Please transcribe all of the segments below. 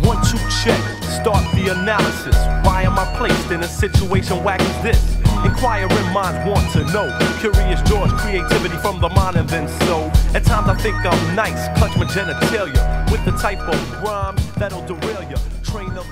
1, 2, check. Start the analysis. Why am I placed in a situation whack as this? Inquiring minds want to know. Curious George, creativity from the mind and then so. At times I think I'm nice, clutch my genitalia with the type of rhyme that'll derail you.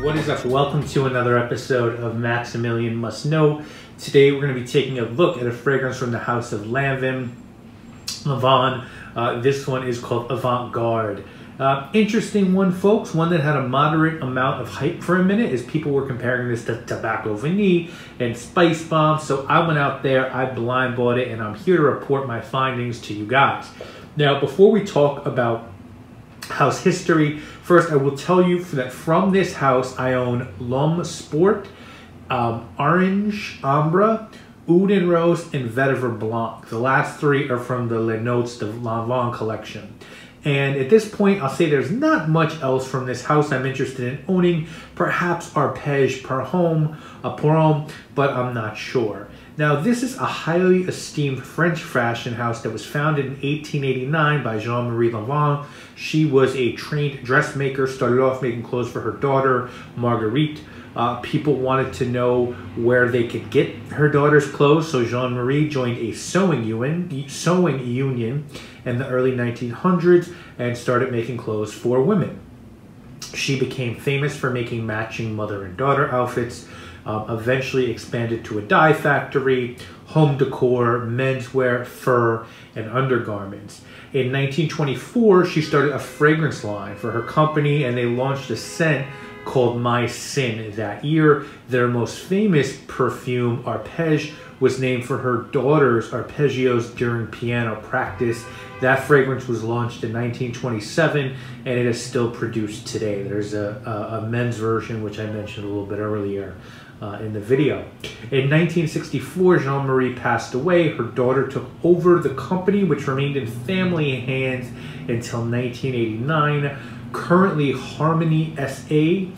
What is up? Welcome to another episode of Maximilian Must Know. Today we're going to be taking a look at a fragrance from the house of Lanvin. This one is called Avant Garde. Interesting one, folks. One that had a moderate amount of hype for a minute, as people were comparing this to Tobacco Vanille and Spice Bomb. So I went out there, I blind bought it, and I'm here to report my findings to you guys. Now, before we talk about house history, first I will tell you that from this house I own L'Homme Sport, Orange Ambre, Oud and Rose, and Vetiver Blanc. The last three are from the Les Notes de Lanvin collection. And at this point, I'll say there's not much else from this house I'm interested in owning. Perhaps Arpège pour homme, but I'm not sure. Now, this is a highly esteemed French fashion house that was founded in 1889 by Jean-Marie Lanvin. She was a trained dressmaker, started off making clothes for her daughter, Marguerite. People wanted to know where they could get her daughter's clothes, so Jean-Marie joined a sewing union in the early 1900s and started making clothes for women. She became famous for making matching mother and daughter outfits, eventually expanded to a dye factory, home decor, menswear, fur, and undergarments. In 1924, she started a fragrance line for her company, and they launched a scent called My Sin that year. Their most famous perfume, Arpège, was named for her daughter's arpeggios during piano practice. That fragrance was launched in 1927, and it is still produced today. There's a men's version, which I mentioned a little bit earlier in the video. In 1964, Jean-Marie passed away. Her daughter took over the company, which remained in family hands until 1989. Currently, Harmony S.A.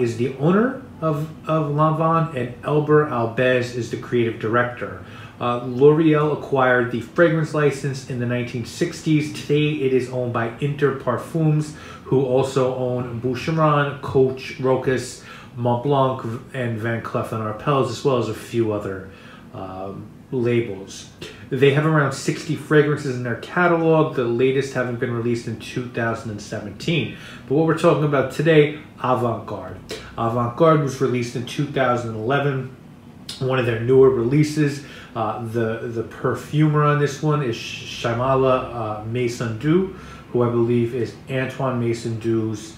Is the owner of Lanvin, and Elber Albez is the creative director. L'Oreal acquired the fragrance license in the 1960s. Today, it is owned by Inter Parfums, who also own Boucheron, Coach, Rochas, Montblanc, and Van Cleef & Arpels, as well as a few other labels. They have around 60 fragrances in their catalog, the latest having been released in 2017. But what we're talking about today, Avant Garde. Avant Garde was released in 2011, one of their newer releases. The perfumer on this one is Shamala Maison-Dieu, who I believe is Antoine Maison-Dieu's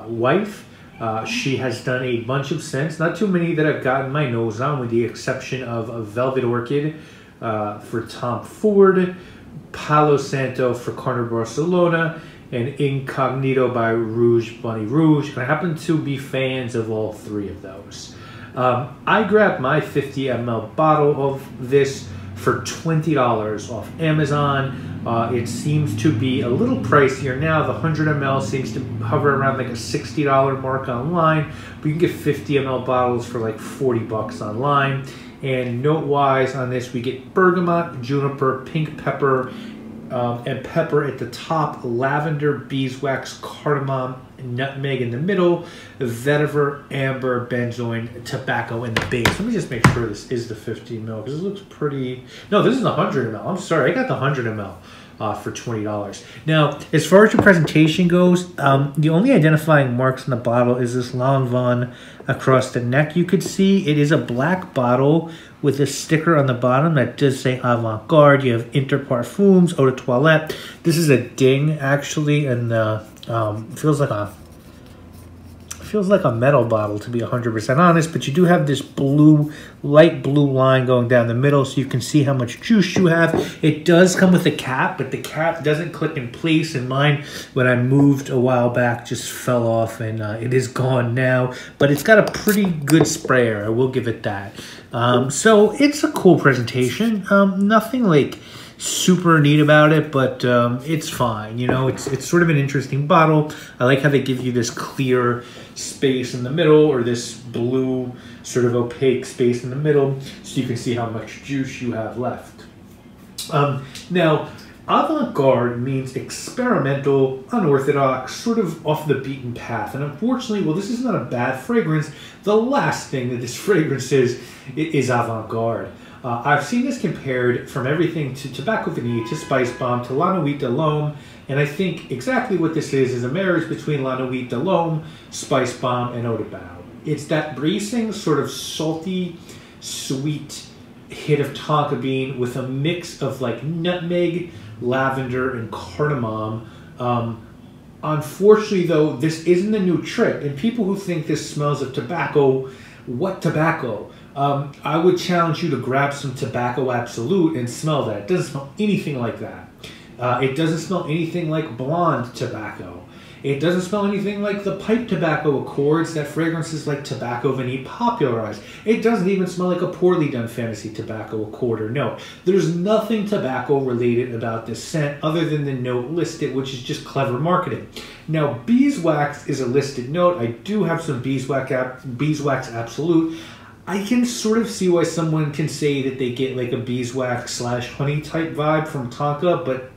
wife. She has done a bunch of scents, not too many that I've gotten my nose on, with the exception of a Velvet Orchid for Tom Ford, Palo Santo for Carner Barcelona, and Incognito by Rouge Bunny Rouge. And I happen to be fans of all three of those. I grabbed my 50 ml bottle of this for $20 off Amazon. It seems to be a little pricier now. The 100 ml seems to hover around like a $60 mark online, but you can get 50 ml bottles for like 40 bucks online. And note-wise on this, we get bergamot, juniper, pink pepper, and pepper at the top, lavender, beeswax, cardamom, nutmeg in the middle, vetiver, amber, benzoin, tobacco in the base. Let me just make sure this is the 50 ml because it looks pretty. No, this is the 100 ml. I'm sorry, I got the 100 ml. For $20. Now, as far as the presentation goes, the only identifying marks on the bottle is this Lanvin across the neck. You could see it is a black bottle with a sticker on the bottom that does say Avant Garde. You have Inter Parfums, Eau de Toilette. This is a ding, actually, and feels like a metal bottle, to be 100% honest, but you do have this blue, light blue line going down the middle, so you can see how much juice you have. It does come with a cap, but the cap doesn't click in place, and mine, when I moved a while back, just fell off, and it is gone now, but it's got a pretty good sprayer, I will give it that. So it's a cool presentation. Nothing like super neat about it, but it's fine. You know, it's sort of an interesting bottle. I like how they give you this clear space in the middle, or this blue sort of opaque space in the middle, so you can see how much juice you have left. Now, Avant-garde means experimental, unorthodox, sort of off the beaten path. And unfortunately, well, this is not a bad fragrance. The last thing that this fragrance is avant-garde. I've seen this compared from everything to Tobacco Vanille, to Spice Bomb, to La Nuit de l'Homme, and I think exactly what this is a marriage between La Nuit de l'Homme, Spice Bomb, and Eau de Bao. It's that bracing, sort of salty, sweet hit of tonka bean with a mix of like nutmeg, lavender, and cardamom. Unfortunately, though, this isn't a new trick, and people who think this smells of tobacco, what tobacco? I would challenge you to grab some Tobacco Absolute and smell that. It doesn't smell anything like that. It doesn't smell anything like blonde tobacco. It doesn't smell anything like the pipe tobacco accords that fragrances like Tobacco Vanille popularized. It doesn't even smell like a poorly done fantasy tobacco accord or note. There's nothing tobacco related about this scent other than the note listed, which is just clever marketing. Now, beeswax is a listed note. I do have some beeswax Absolute. I can sort of see why someone can say that they get like a beeswax / honey type vibe from tonka, but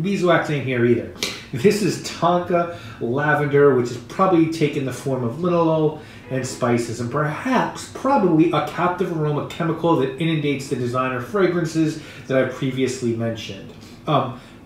beeswax ain't here either. This is tonka lavender, which is probably taken the form of linalool and spices, and probably a captive aroma chemical that inundates the designer fragrances that I previously mentioned.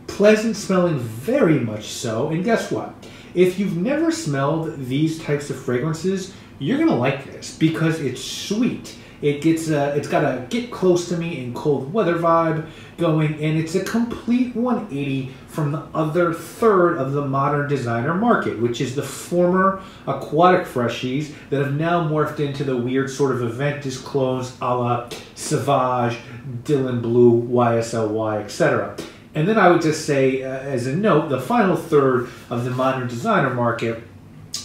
Pleasant smelling, very much so, and guess what? If you've never smelled these types of fragrances, you're gonna like this because it's sweet. It's got a get close to me in cold weather vibe going, and it's a complete 180 from the other third of the modern designer market, which is the former aquatic freshies that have now morphed into the weird sort of Aventus clones a la Sauvage, Dylan Blue, YSLY, etc. And then I would just say, as a note, the final third of the modern designer market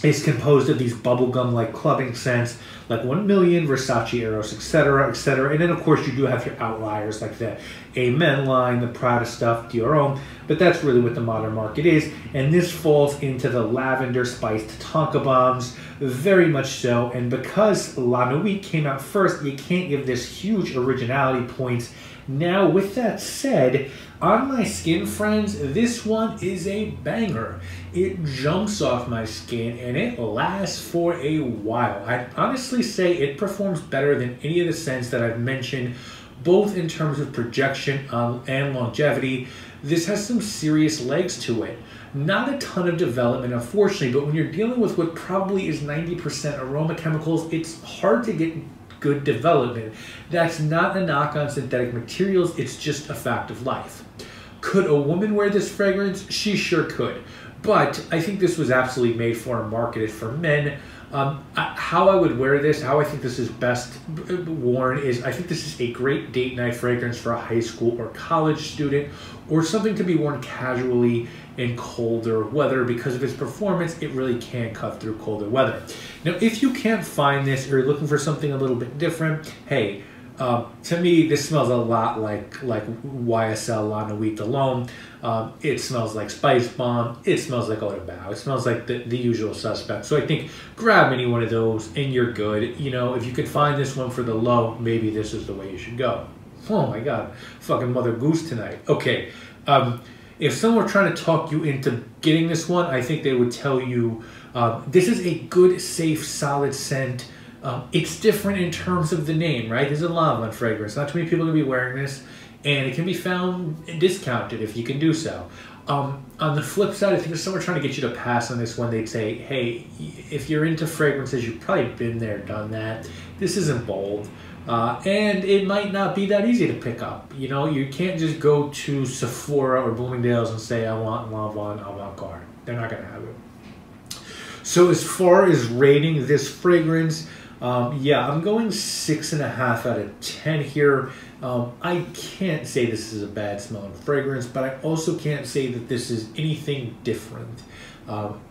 is composed of these bubblegum-like clubbing scents, like 1 Million, Versace Eros, etc., etc. And then, of course, you do have your outliers, like the Amen line, the Prada stuff, Dior Homme, but that's really what the modern market is. And this falls into the lavender-spiced tonka bombs, very much so. And because La Nuit came out first, you can't give this huge originality points. Now, with that said, on my skin, friends, this one is a banger. It jumps off my skin and it lasts for a while. I'd honestly say it performs better than any of the scents that I've mentioned, both in terms of projection and longevity. This has some serious legs to it. Not a ton of development, unfortunately, but when you're dealing with what probably is 90% aroma chemicals, it's hard to get good development. That's not a knock on synthetic materials, it's just a fact of life. Could a woman wear this fragrance? She sure could. But I think this was absolutely made for and marketed for men. How I would wear this, how I think this is best worn is, I think this is a great date night fragrance for a high school or college student, or something to be worn casually in colder weather. Because of its performance, it really can cut through colder weather. Now, if you can't find this or you're looking for something a little bit different, hey, to me, this smells a lot like YSL La Nuit de l'Homme. It smells like Spice Bomb. It smells like Eau de Bao. It smells like the usual suspects. So I think grab any one of those and you're good. You know, if you could find this one for the low, maybe this is the way you should go. Oh my God, fucking Mother Goose tonight. Okay, if someone were trying to talk you into getting this one, I think they would tell you this is a good, safe, solid scent. It's different in terms of the name, right? This is a Lanvin fragrance. Not too many people are going to be wearing this, and it can be found discounted if you can do so. On the flip side, I think if someone trying to get you to pass on this one, they'd say, hey, if you're into fragrances, you've probably been there, done that. This isn't bold. And it might not be that easy to pick up. You know, you can't just go to Sephora or Bloomingdale's and say, I want Lanvin Avant Garde. They're not going to have it. So as far as rating this fragrance, yeah, I'm going 6.5 out of 10 here. I can't say this is a bad smelling fragrance, but I also can't say that this is anything different.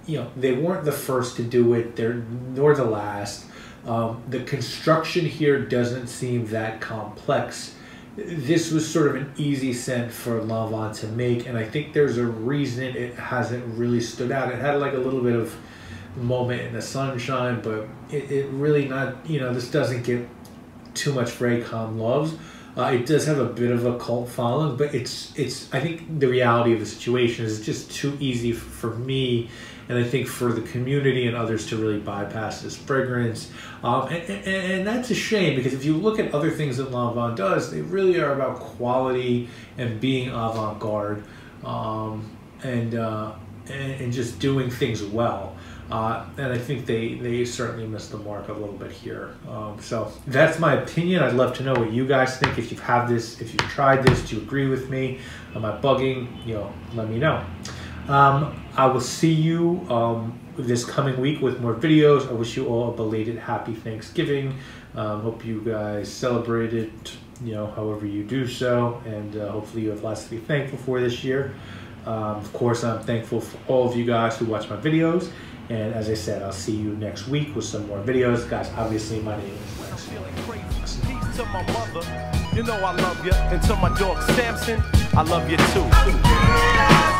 You know, they weren't the first to do it, nor the last. The construction here doesn't seem that complex. This was sort of an easy scent for Lanvin to make, and I think there's a reason it hasn't really stood out. It had like a little bit of moment in the sunshine, but it really not, you know, this doesn't get too much Fraycom loves. It does have a bit of a cult following, but it's. I think the reality of the situation is just too easy for me, and I think for the community and others to really bypass this fragrance. And that's a shame, because if you look at other things that Lanvin does, they really are about quality and being avant-garde, and just doing things well. And I think they certainly missed the mark a little bit here. So that's my opinion. I'd love to know what you guys think. If you've had this, if you've tried this, do you agree with me? Am I bugging? Let me know. I will see you this coming week with more videos. I wish you all a belated happy Thanksgiving. Hope you guys celebrated, however you do so, and hopefully you have lots to be thankful for this year. Of course, I'm thankful for all of you guys who watch my videos. And as I said, I'll see you next week with some more videos. Guys, obviously, my name is Maximilian. Peace to my mother, I love you. And to my dog Samson, I love you too.